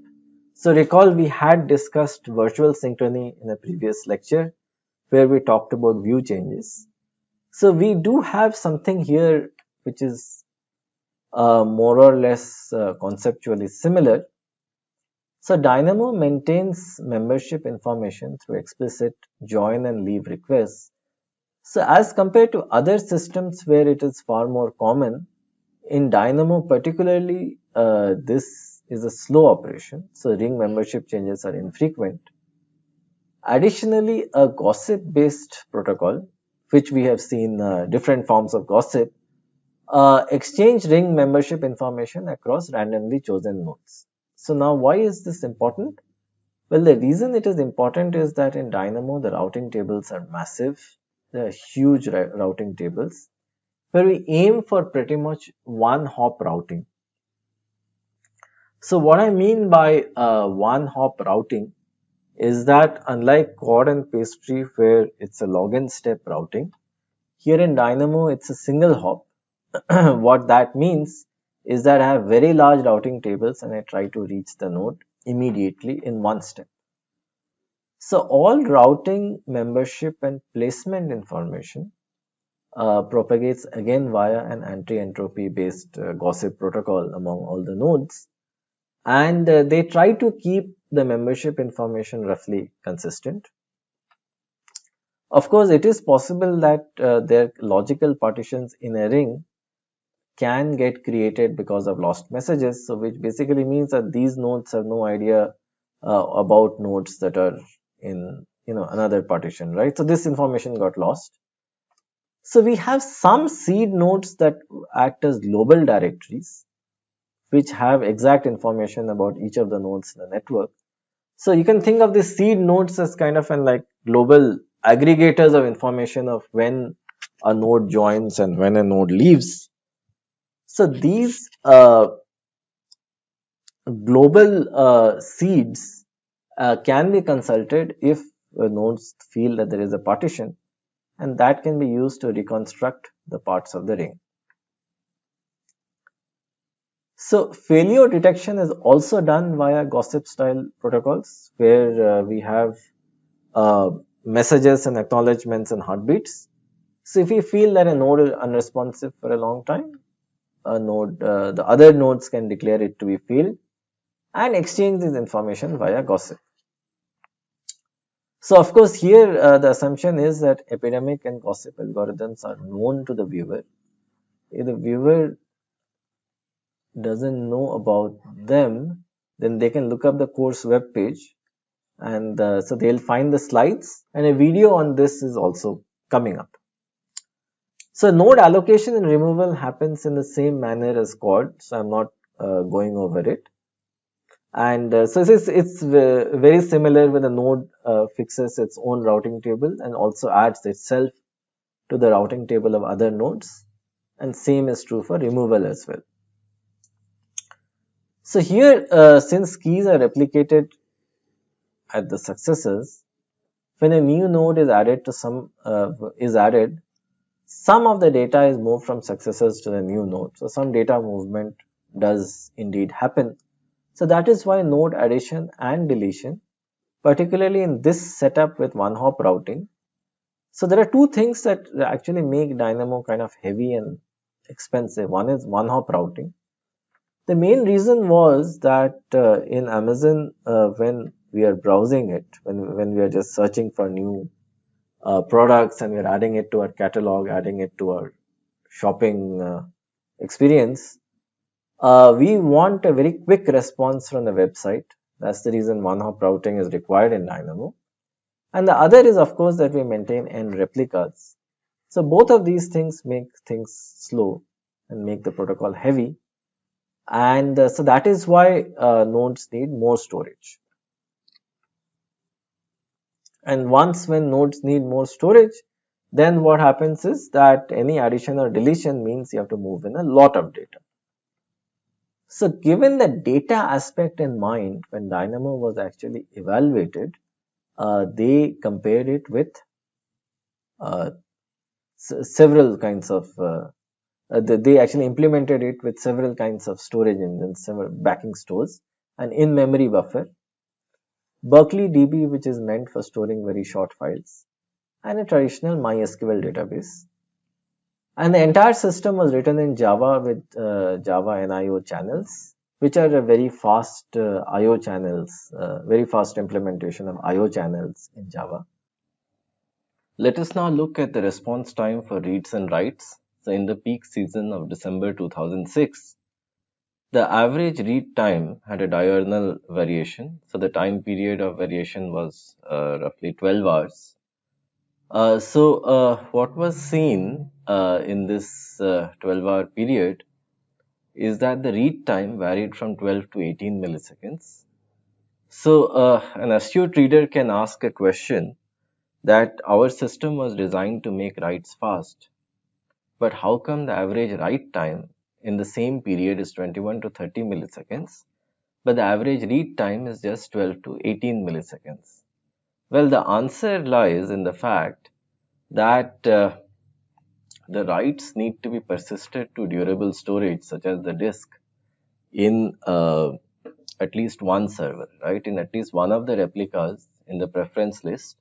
[SPEAKER 1] So recall we had discussed virtual synchrony in a previous lecture where we talked about view changes. So we do have something here which is more or less conceptually similar. So Dynamo maintains membership information through explicit join and leave requests. So as compared to other systems where it is far more common, in Dynamo particularly, this is a slow operation. So ring membership changes are infrequent. Additionally, a gossip-based protocol, which we have seen different forms of gossip, exchange ring membership information across randomly chosen nodes. So now why is this important? Well, the reason it is important is that in Dynamo, the routing tables are massive. They are huge routing tables where we aim for pretty much one-hop routing. So what I mean by one-hop routing is that unlike chord and pastry where it's a login step routing, here in Dynamo it's a single hop. What that means is that I have very large routing tables and I try to reach the node immediately in one step. So all routing, membership and placement information propagates again via an anti-entropy based gossip protocol among all the nodes, and they try to keep the membership information roughly consistent. Of course, it is possible that their logical partitions in a ring can get created because of lost messages, so which basically means that these nodes have no idea about nodes that are in another partition, right? So this information got lost. So we have some seed nodes that act as global directories, which have exact information about each of the nodes in the network. So you can think of these seed nodes as kind of like global aggregators of information of when a node joins and when a node leaves. So these global seeds can be consulted if nodes feel that there is a partition, and that can be used to reconstruct the parts of the ring. So failure detection is also done via gossip style protocols where we have messages and acknowledgements and heartbeats. So if we feel that a node is unresponsive for a long time, the other nodes can declare it to be failed and exchange this information via gossip. So of course here the assumption is that epidemic and gossip algorithms are known to the viewer. If the viewer doesn't know about them, then they can look up the course web page and so they'll find the slides, and a video on this is also coming up. So node allocation and removal happens in the same manner as quad, so I'm not going over it. And so it's very similar when a node fixes its own routing table and also adds itself to the routing table of other nodes, and same is true for removal as well. So here, since keys are replicated at the successors, when a new node is added to some of the data is moved from successors to the new node. So some data movement does indeed happen. So that is why node addition and deletion, particularly in this setup with one-hop routing. So there are two things that actually make Dynamo kind of heavy and expensive. One is one-hop routing. The main reason was that in Amazon, when we are browsing it, when we are just searching for new products and we're adding it to our catalog, adding it to our shopping experience, we want a very quick response from the website. That's the reason one-hop routing is required in Dynamo. And the other is, of course, that we maintain n replicas. So both of these things make things slow and make the protocol heavy. And so that is why nodes need more storage. And once when nodes need more storage, then what happens is that any addition or deletion means you have to move in a lot of data. So given the data aspect in mind, when Dynamo was actually evaluated, they compared it with several kinds of they actually implemented it with several kinds of storage engines, several backing stores, an in-memory buffer, Berkeley DB, which is meant for storing very short files, and a traditional MySQL database. And the entire system was written in Java with Java NIO channels, which are a very fast IO channels, very fast implementation of IO channels in Java. Let us now look at the response time for reads and writes. So in the peak season of December 2006, the average read time had a diurnal variation. So the time period of variation was roughly 12 hours. What was seen in this 12-hour period is that the read time varied from 12 to 18 milliseconds. So an astute reader can ask a question that our system was designed to make writes fast, but how come the average write time in the same period is 21 to 30 milliseconds, but the average read time is just 12 to 18 milliseconds? Well, the answer lies in the fact that the writes need to be persisted to durable storage such as the disk in at least one server, right? In at least one of the replicas in the preference list,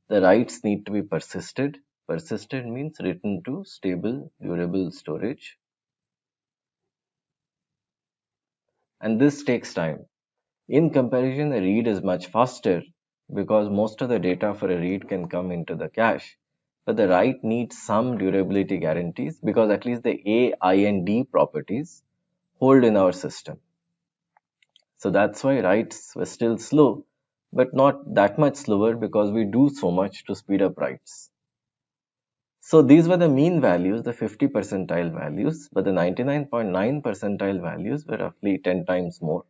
[SPEAKER 1] the writes need to be persisted. Persisted means written to stable, durable storage. And this takes time. In comparison, a read is much faster because most of the data for a read can come into the cache. But the write needs some durability guarantees because at least the A, I, and D properties hold in our system. So that's why writes were still slow, but not that much slower because we do so much to speed up writes. So these were the mean values, the 50 percentile values, but the 99.9 percentile values were roughly 10 times more.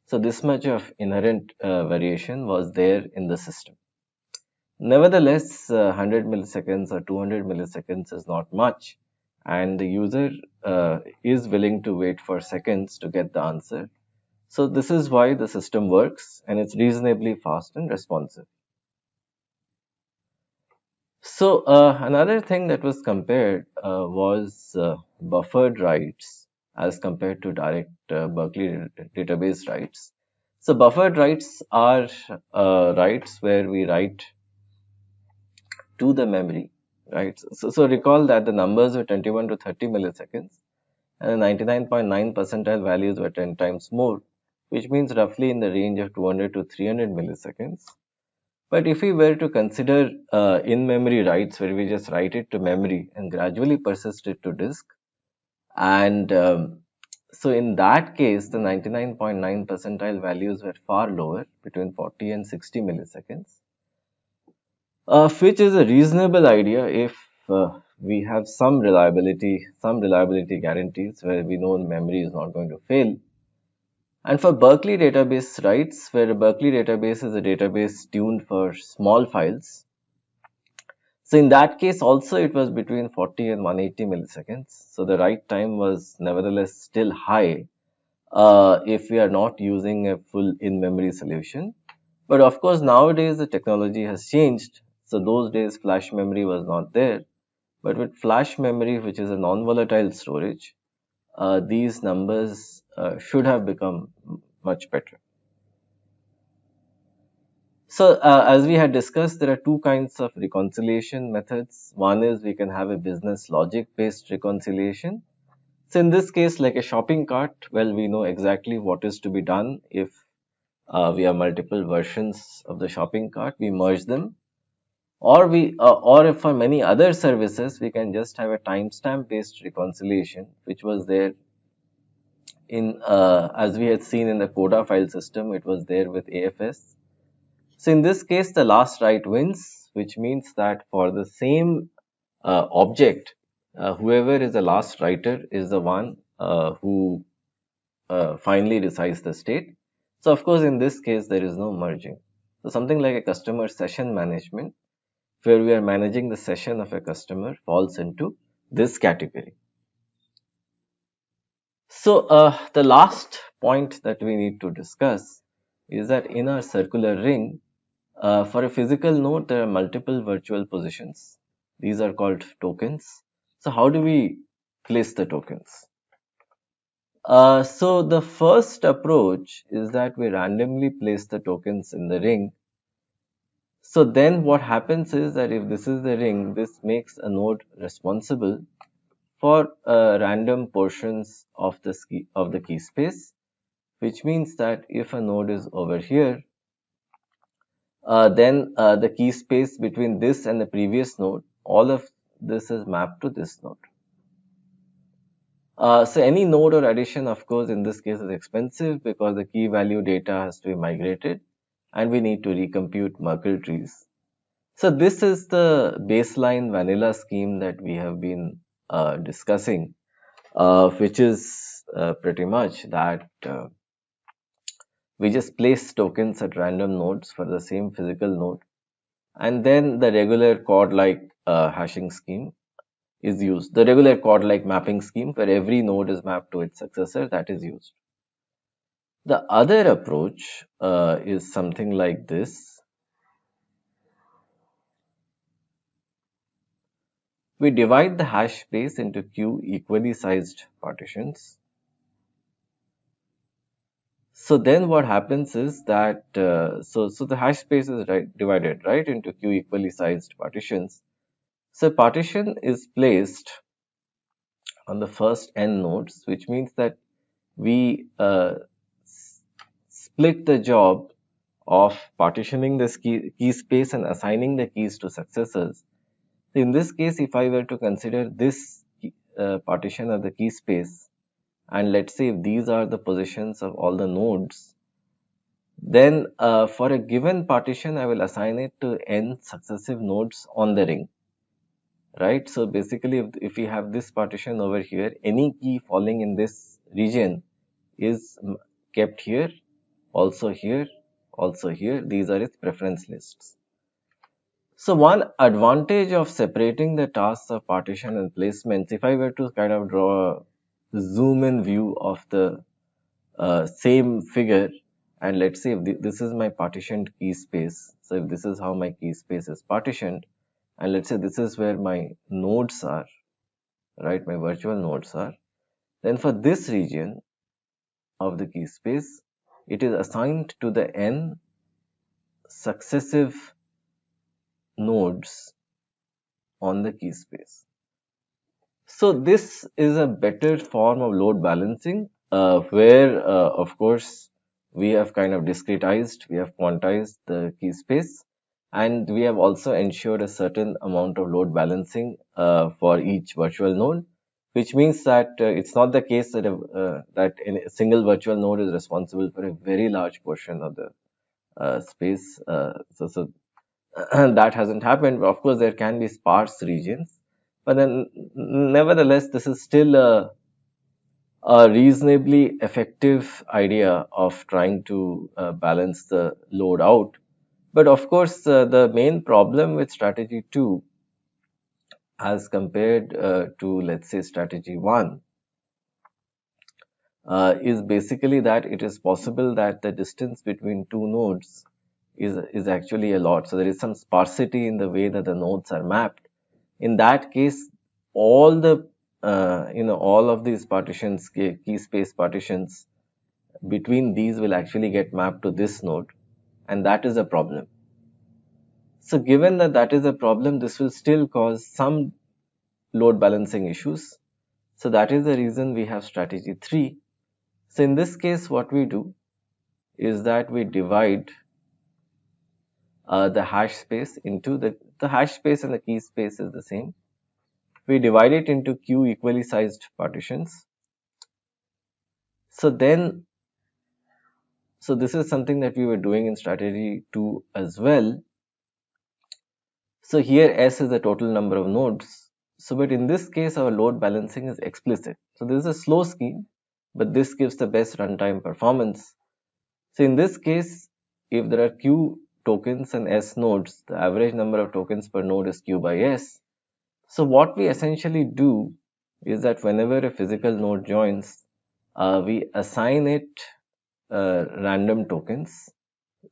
[SPEAKER 1] So this much of inherent variation was there in the system. Nevertheless, 100 milliseconds or 200 milliseconds is not much, and the user is willing to wait for seconds to get the answer. So this is why the system works, and it's reasonably fast and responsive. So another thing that was compared was buffered writes as compared to direct Berkeley database writes. So buffered writes are writes where we write to the memory, right? So recall that the numbers were 21 to 30 milliseconds and the 99.9 percentile values were 10 times more, which means roughly in the range of 200 to 300 milliseconds. But if we were to consider in-memory writes where we just write it to memory and gradually persist it to disk, and So in that case, the 99.9 percentile values were far lower, between 40 and 60 milliseconds, which is a reasonable idea if we have some reliability guarantees where we know memory is not going to fail. And for Berkeley database writes, where a Berkeley database is a database tuned for small files. So in that case also it was between 40 and 180 milliseconds. So the write time was nevertheless still high if we are not using a full in-memory solution. But of course nowadays the technology has changed. So those days flash memory was not there. But with flash memory, which is a non-volatile storage, these numbers should have become much better. So, as we had discussed, there are two kinds of reconciliation methods. One is we can have a business logic based reconciliation. So, in this case, like a shopping cart, well, we know exactly what is to be done if we have multiple versions of the shopping cart, we merge them. Or if for many other services, we can just have a timestamp based reconciliation, which was there in, as we had seen in the Coda file system, it was there with AFS. So in this case, the last write wins, which means that for the same object, whoever is the last writer is the one who finally decides the state. So of course, in this case, there is no merging. So something like a customer session management, where we are managing the session of a customer, falls into this category. So the last point that we need to discuss is that in our circular ring, for a physical node, there are multiple virtual positions. These are called tokens. So how do we place the tokens? So the first approach is that we randomly place the tokens in the ring. So then what happens is that if this is the ring, this makes a node responsible for random portions of the key space, which means that if a node is over here, then the key space between this and the previous node, all of this is mapped to this node. So any node or addition, of course, in this case is expensive because the key value data has to be migrated and we need to recompute Merkle trees. So this is the baseline vanilla scheme that we have been discussing, which is pretty much that we just place tokens at random nodes for the same physical node, and then the regular chord-like hashing scheme is used. The regular chord-like mapping scheme where every node is mapped to its successor, that is used. The other approach is something like this. We divide the hash space into q equally sized partitions. So then what happens is that, so the hash space is divided into q equally sized partitions. So partition is placed on the first n nodes, which means that we split the job of partitioning this key space and assigning the keys to successors. In this case, if I were to consider this partition of the key space, and let's say if these are the positions of all the nodes, then for a given partition, I will assign it to n successive nodes on the ring. Right? So basically, if we have this partition over here, any key falling in this region is kept here, also here, also here. These are its preference lists. So one advantage of separating the tasks of partition and placements, if I were to kind of draw a zoom in view of the same figure, and let's say if this is my partitioned key space. So if this is how my key space is partitioned, and let's say this is where my nodes are, right, my virtual nodes are, then for this region of the key space, it is assigned to the n successive nodes on the key space. So this is a better form of load balancing where of course we have kind of discretized, we have quantized the key space, and we have also ensured a certain amount of load balancing for each virtual node, which means that it's not the case that that a single virtual node is responsible for a very large portion of the space. So that hasn't happened. Of course, there can be sparse regions, but then nevertheless, this is still a reasonably effective idea of trying to balance the load out. But of course, the main problem with strategy 2 as compared to, let's say, strategy 1 is basically that it is possible that the distance between two nodes is actually a lot. So there is some sparsity in the way that the nodes are mapped. In that case, all the all of these partitions, key space partitions between these will actually get mapped to this node, and that is a problem. So given that that is a problem, this will still cause some load balancing issues. So that is the reason we have strategy 3. So in this case, what we do is that we divide the hash space into the hash space and the key space is the same. We divide it into q equally sized partitions. So this is something that we were doing in strategy 2 as well. So here S is the total number of nodes. So but in this case, our load balancing is explicit. So this is a slow scheme, but this gives the best runtime performance. So in this case, if there are q tokens and s nodes, the average number of tokens per node is q by s. So what we essentially do is that whenever a physical node joins, we assign it random tokens.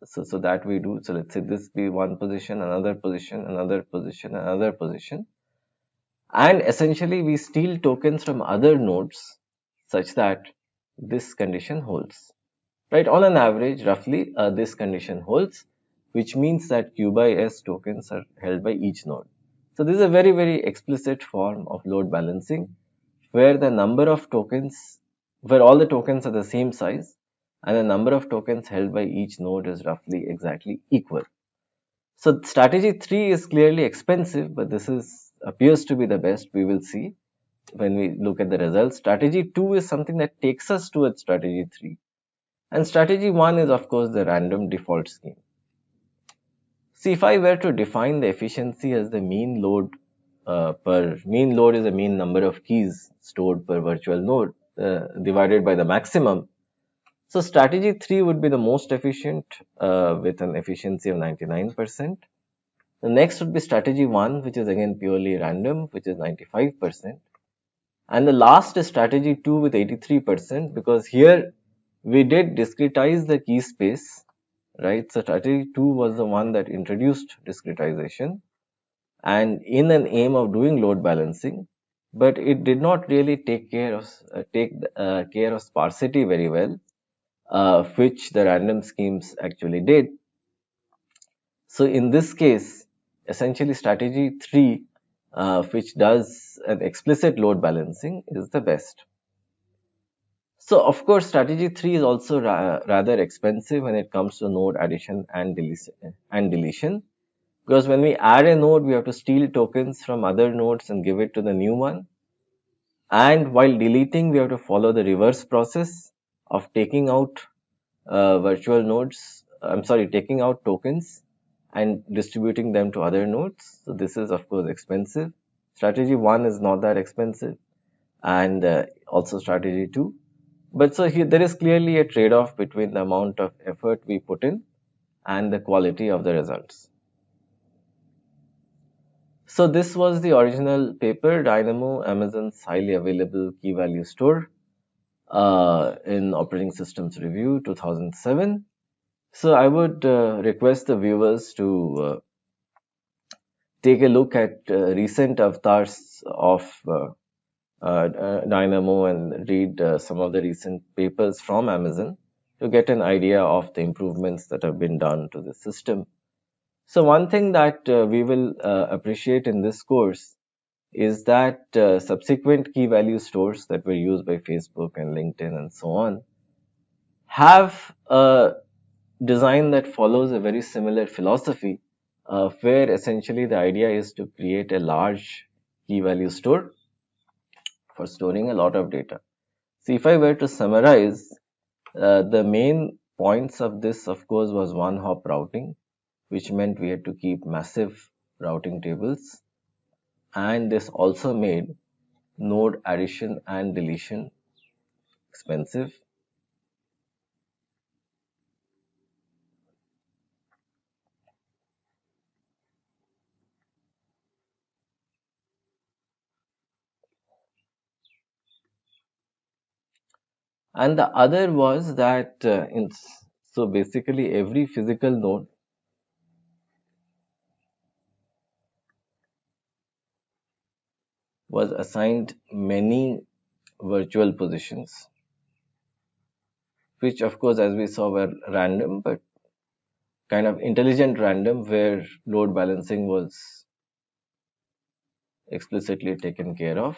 [SPEAKER 1] So that we do. So let's say this be one position, another position, another position, another position. And essentially we steal tokens from other nodes such that this condition holds. Right, on an average, roughly this condition holds, which means that q by s tokens are held by each node. So this is a very, very explicit form of load balancing where the number of tokens, where all the tokens are the same size and the number of tokens held by each node is roughly exactly equal. So strategy 3 is clearly expensive, but this appears to be the best. We will see when we look at the results. Strategy 2 is something that takes us towards strategy 3. And strategy 1 is of course the random default scheme. See, if I were to define the efficiency as the mean load mean load is the mean number of keys stored per virtual node divided by the maximum. So strategy 3 would be the most efficient with an efficiency of 99%. The next would be strategy 1, which is again purely random, which is 95%. And the last is strategy 2 with 83%, because here we did discretize the key space, right? So strategy 2 was the one that introduced discretization and in an aim of doing load balancing, but it did not really take care of sparsity very well, which the random schemes actually did. So in this case, essentially strategy 3, which does an explicit load balancing, is the best. So of course, strategy 3 is also rather expensive when it comes to node addition and deletion, because when we add a node, we have to steal tokens from other nodes and give it to the new one. And while deleting, we have to follow the reverse process of taking out taking out tokens and distributing them to other nodes. So this is of course expensive. Strategy 1 is not that expensive, and also strategy 2. But so here there is clearly a trade-off between the amount of effort we put in and the quality of the results. So this was the original paper, Dynamo, Amazon's highly available key value store in Operating Systems Review 2007. So I would request the viewers to take a look at recent avatars of Dynamo and read some of the recent papers from Amazon to get an idea of the improvements that have been done to the system. So one thing that we will appreciate in this course is that subsequent key value stores that were used by Facebook and LinkedIn and so on have a design that follows a very similar philosophy, where essentially the idea is to create a large key value store for storing a lot of data. So if I were to summarize, the main points of this, of course, was one hop routing, which meant we had to keep massive routing tables. And this also made node addition and deletion expensive. And the other was that, so basically every physical node was assigned many virtual positions, which of course, as we saw, were random, but kind of intelligent random, where load balancing was explicitly taken care of.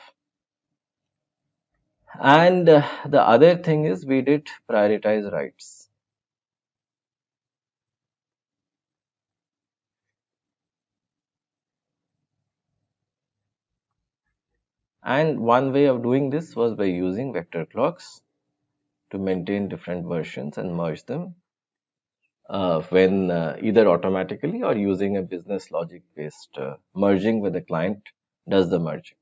[SPEAKER 1] And the other thing is we did prioritize writes. And one way of doing this was by using vector clocks to maintain different versions and merge them when either automatically or using a business logic based merging where the client does the merging.